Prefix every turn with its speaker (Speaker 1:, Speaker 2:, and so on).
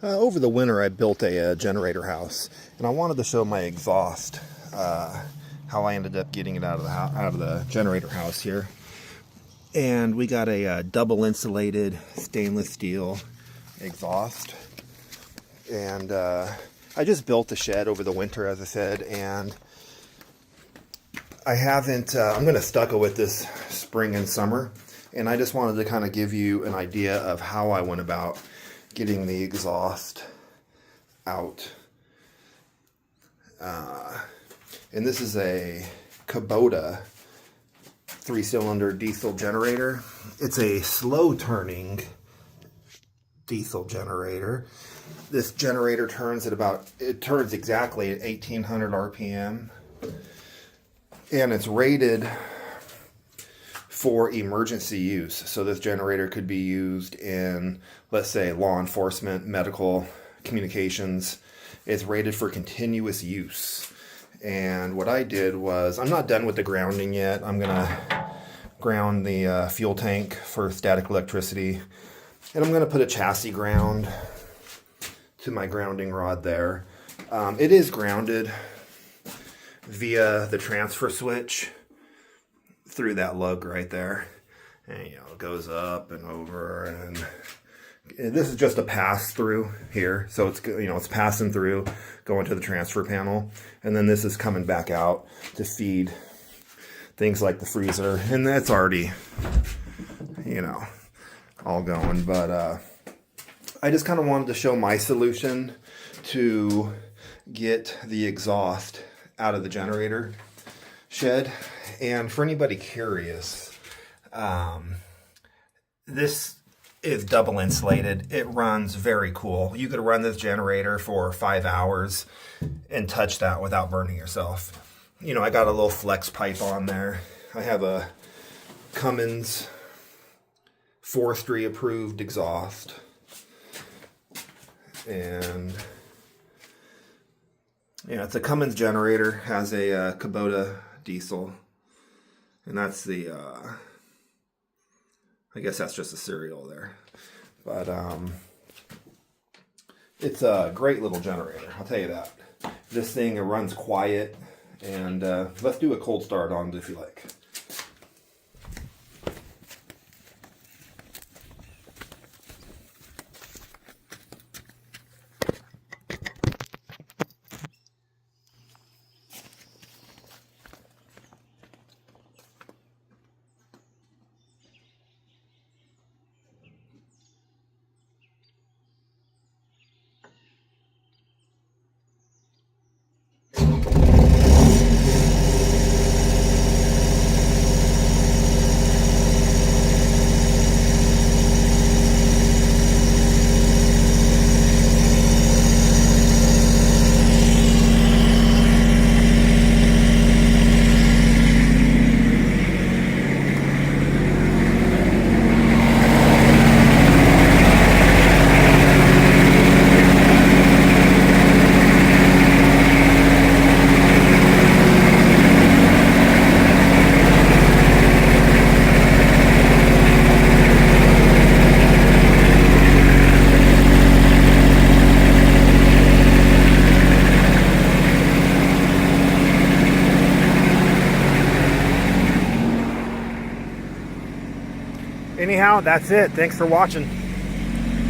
Speaker 1: Over the winter, I built a generator house, and I wanted to show my exhaust, how I ended up getting it out of the generator house here. And we got a double insulated stainless steel exhaust. And I just built the shed over the winter, as I said, and I haven't, I'm going to stucco it this spring and summer. And I just wanted to kind of give you an idea of how I went about getting the exhaust out. And this is a Kubota 3-cylinder diesel generator. It's a slow turning diesel generator. This generator turns at it turns exactly at 1800 RPM. And it's rated for emergency use. So this generator could be used in, let's say, law enforcement, medical, communications. It's rated for continuous use. And what I did was, I'm not done with the grounding yet. I'm gonna ground the fuel tank for static electricity. And I'm gonna put a chassis ground to my grounding rod there. It is grounded via the transfer switch through that lug right there, and it goes up and over, and this is just a pass through here, so it's it's passing through, going to the transfer panel, and then this is coming back out to feed things like the freezer, and that's already all going. But I just kind of wanted to show my solution to get the exhaust out of the generator shed. And for anybody curious, this is double insulated. It runs very cool. You could run this generator for 5 hours and touch that without burning yourself. I got a little flex pipe on there. I have a Cummins forestry approved exhaust. And it's a Cummins generator, has a Kubota diesel. And that's the, I guess that's just a serial there. But it's a great little generator, I'll tell you that. This thing, it runs quiet. And let's do a cold start on it if you like. Anyhow, that's it. Thanks for watching.